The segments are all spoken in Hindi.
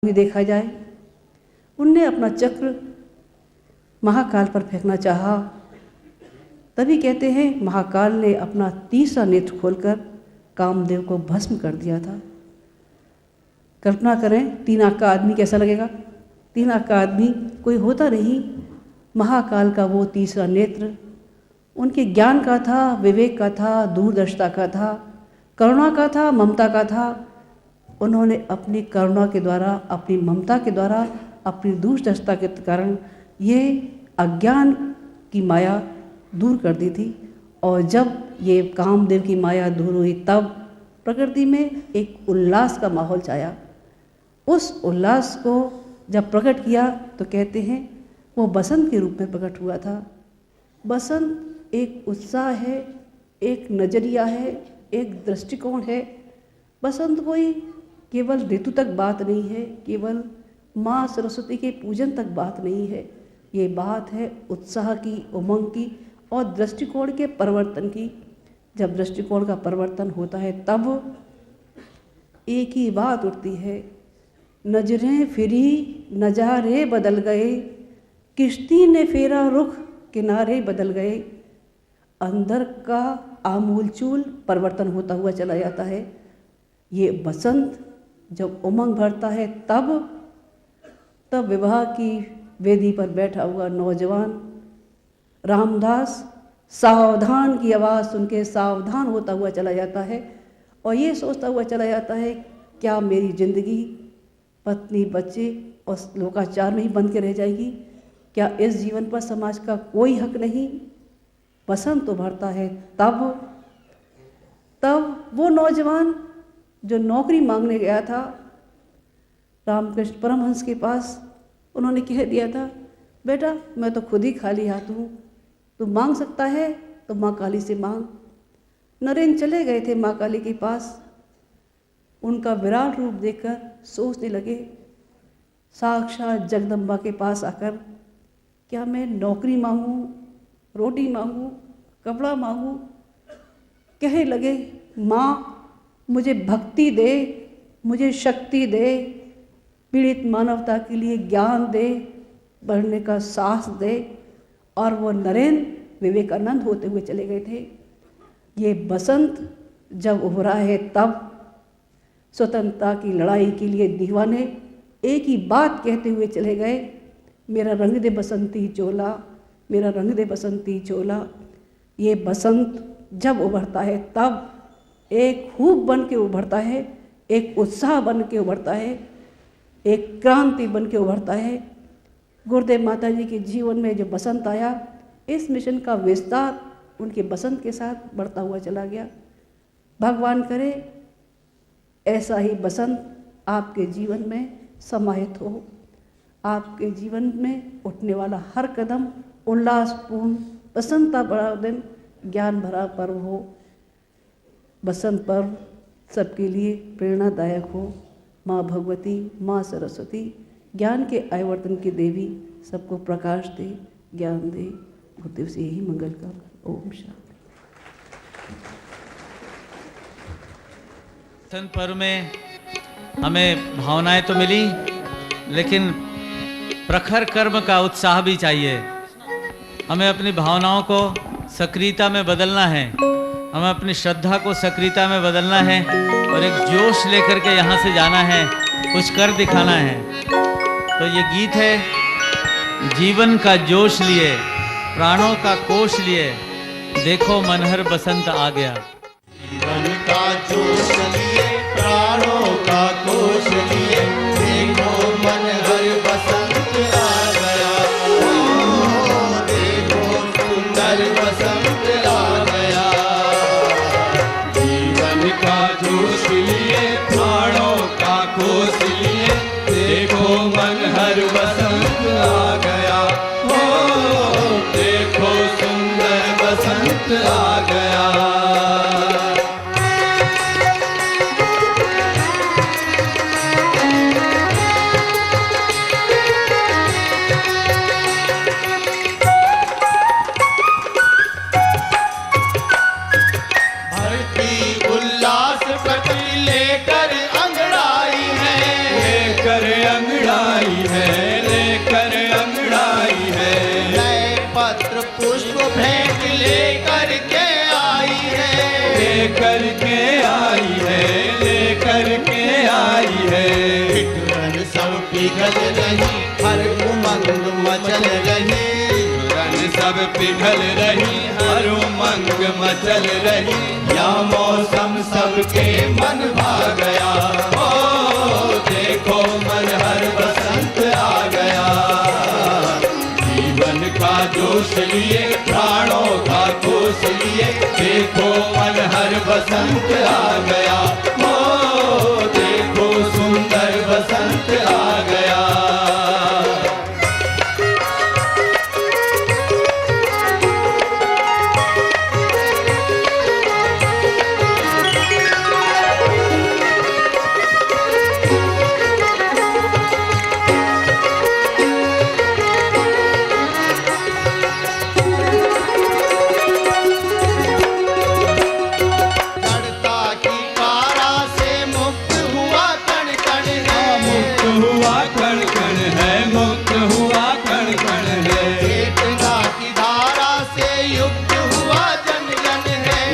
भी देखा जाए। उनने अपना चक्र महाकाल पर फेंकना चाहा, तभी कहते हैं महाकाल ने अपना तीसरा नेत्र खोलकर कामदेव को भस्म कर दिया था। कल्पना करें 3 आँख का आदमी कैसा लगेगा। 3 आँख का आदमी कोई होता नहीं, महाकाल का वो तीसरा नेत्र उनके ज्ञान का था, विवेक का था, दूरदर्शिता का था, करुणा का था, ममता का था। उन्होंने अपनी करुणा के द्वारा, अपनी ममता के द्वारा, अपनी दूरदर्शिता के कारण ये अज्ञान की माया दूर कर दी थी। और जब ये कामदेव की माया दूर हुई तब प्रकृति में एक उल्लास का माहौल छाया। उस उल्लास को जब प्रकट किया तो कहते हैं वो बसंत के रूप में प्रकट हुआ था। बसंत एक उत्साह है, एक नज़रिया है, एक दृष्टिकोण है। बसंत कोई केवल ऋतु तक बात नहीं है, केवल माँ सरस्वती के पूजन तक बात नहीं है। ये बात है उत्साह की, उमंग की और दृष्टिकोण के परिवर्तन की। जब दृष्टिकोण का परिवर्तन होता है तब एक ही बात उठती है, नजरें फिरी नजारे बदल गए, किश्ती ने फेरा रुख किनारे बदल गए। अंदर का आमूलचूल परिवर्तन होता हुआ चला जाता है। ये बसंत जब उमंग भरता है तब विवाह की वेदी पर बैठा हुआ नौजवान रामदास सावधान की आवाज़ सुन के सावधान होता हुआ चला जाता है और ये सोचता हुआ चला जाता है, क्या मेरी ज़िंदगी पत्नी, बच्चे और लोकाचार में ही बंद के रह जाएगी? क्या इस जीवन पर समाज का कोई हक नहीं? बसंत उभरता है तब वो नौजवान जो नौकरी मांगने गया था रामकृष्ण परमहंस के पास, उन्होंने कह दिया था, बेटा मैं तो खुद ही खाली हाथ हूँ, तू मांग सकता है तो माँ काली से मांग। नरेंद्र चले गए थे माँ काली के पास। उनका विराट रूप देखकर सोचने लगे, साक्षात जगदम्बा के पास आकर क्या मैं नौकरी मांगूं, रोटी मांगूं, कपड़ा मांगूं? कहने लगे, माँ मुझे भक्ति दे, मुझे शक्ति दे, पीड़ित मानवता के लिए ज्ञान दे, बढ़ने का साहस दे। और वो नरेंद्र विवेकानंद होते हुए चले गए थे। ये बसंत जब उभरा है तब स्वतंत्रता की लड़ाई के लिए दीवाने एक ही बात कहते हुए चले गए, मेरा रंग दे बसंती चोला, मेरा रंग दे बसंती चोला। ये बसंत जब उभरता है तब एक खूब बन के उभरता है, एक उत्साह बन के उभरता है, एक क्रांति बन के उभरता है। गुरुदेव माता जी के जीवन में जो बसंत आया, इस मिशन का विस्तार उनके बसंत के साथ बढ़ता हुआ चला गया। भगवान करे ऐसा ही बसंत आपके जीवन में समाहित हो, आपके जीवन में उठने वाला हर कदम उल्लासपूर्ण, प्रसन्नता भरा दिन, ज्ञान भरा पर्व हो। बसंत पर्व सबके लिए प्रेरणादायक हो। माँ भगवती, माँ सरस्वती ज्ञान के आयवर्तन की देवी सबको प्रकाश दे, ज्ञान दे। गुरुदेव से यही मंगल का। ओम शांति। बसंत पर्व में हमें भावनाएं तो मिली, लेकिन प्रखर कर्म का उत्साह भी चाहिए। हमें अपनी भावनाओं को सक्रियता में बदलना है, हमें अपनी श्रद्धा को सक्रियता में बदलना है और एक जोश लेकर के यहाँ से जाना है, कुछ कर दिखाना है। तो ये गीत है, जीवन का जोश लिए, प्राणों का कोश लिए, देखो मनहर बसंत आ गया। जीवन का जोश लिए, प्राणों का कोश लिए, देखो मनहर बसंत आ गया। ओ देखो सुंदर बसंत आ गया। जीवन का जोश लिए, प्राणों का कोश लिए, देखो मनहर बसंत आ गया। ओ देखो सुंदर बसंत आ गया। पिघल रही, हर उमंग मचल रही, रन सब पिघल रही, हर उमंग मचल रही, या मौसम सबके मन भा गया, ओ देखो मन हर बसंत आ गया, जीवन का जोश लिए, प्राणों का कोष लिए, देखो मन हर बसंत आ गया, ओ देखो सुंदर बसंत आ गया।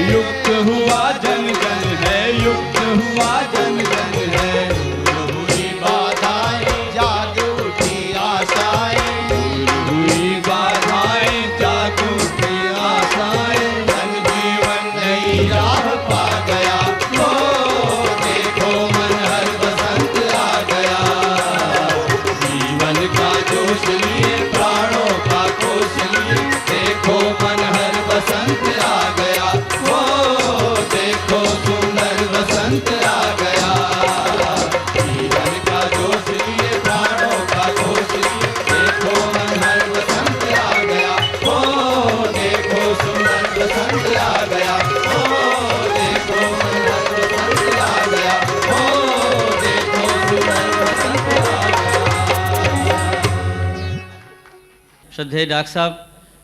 युक्त हुआ जन जन है, युक्त हुआ जन जन है, दूर हुई बाधाएं जाग उठी आशाएं, दूर हुई बाधाएं जाग उठी आशाएं, जन जीवन नई राह पा गया, ओ देखो मन हर बसंत आ गया, जीवन का जोश लिए, प्राणों का कोष लिए, देखो मन हर बसंत आ गया, देखो सुंदर बसंत आ गया, जीवन का जोश लिए, प्राणों का कोष लिए, देखो मन हर बसंत आ गया, ओ देखो सुंदर बसंत आ गया, ओ देखो मन हर बसंत आ गया, ओ देखो सुंदर बसंत आ गया। श्रद्धेय डॉक्टर साहब,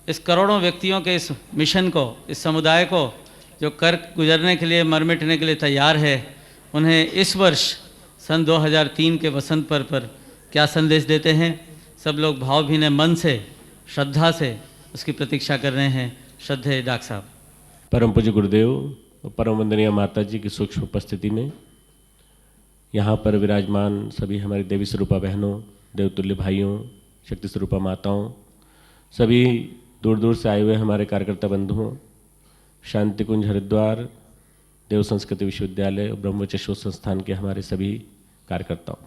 इस करोड़ों व्यक्तियों के इस मिशन को, इस समुदाय को जो कर गुजरने के लिए, मर मिटने के लिए तैयार है, उन्हें इस वर्ष सन 2003 के वसंत पर क्या संदेश देते हैं? सब लोग भावभीने मन से, श्रद्धा से उसकी प्रतीक्षा कर रहे हैं। श्रद्धेय डॉक्टर साहब। परम पूज्य गुरुदेव और परम वंदनीय माता जी की सूक्ष्म उपस्थिति में यहाँ पर विराजमान सभी हमारी देवी स्वरूपा बहनों, देवतुल्य भाइयों, शक्ति स्वरूपा माताओं, सभी दूर दूर से आए हुए हमारे कार्यकर्ता बंधुओं, शांति कुंज हरिद्वार, देव संस्कृति विश्वविद्यालय और ब्रह्मचर्य संस्थान के हमारे सभी कार्यकर्ताओं,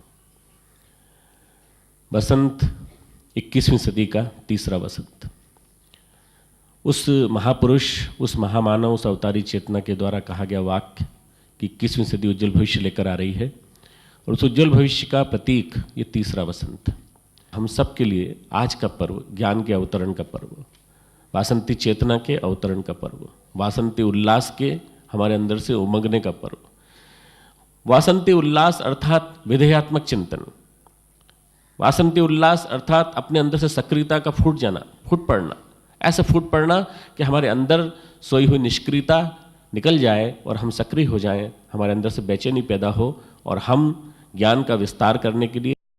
बसंत 21वीं सदी का तीसरा बसंत, उस महापुरुष, उस महामानव, उस अवतारी चेतना के द्वारा कहा गया वाक्य कि 21वीं सदी उज्जवल भविष्य लेकर आ रही है, और उस उज्जवल भविष्य का प्रतीक ये तीसरा बसंत, हम सब के लिए आज का पर्व, ज्ञान के अवतरण का पर्व, वासंती चेतना के अवतरण का पर्व, वासंती उल्लास के हमारे अंदर से उमंगने का पर्व, वासंती उल्लास अर्थात विधेयात्मक चिंतन, वासंती उल्लास अर्थात अपने अंदर से सक्रियता का फूट जाना, फूट पड़ना, ऐसा फूट पड़ना कि हमारे अंदर सोई हुई निष्क्रियता निकल जाए और हम सक्रिय हो जाएं, हमारे अंदर से बेचैनी पैदा हो और हम ज्ञान का विस्तार करने के लिए,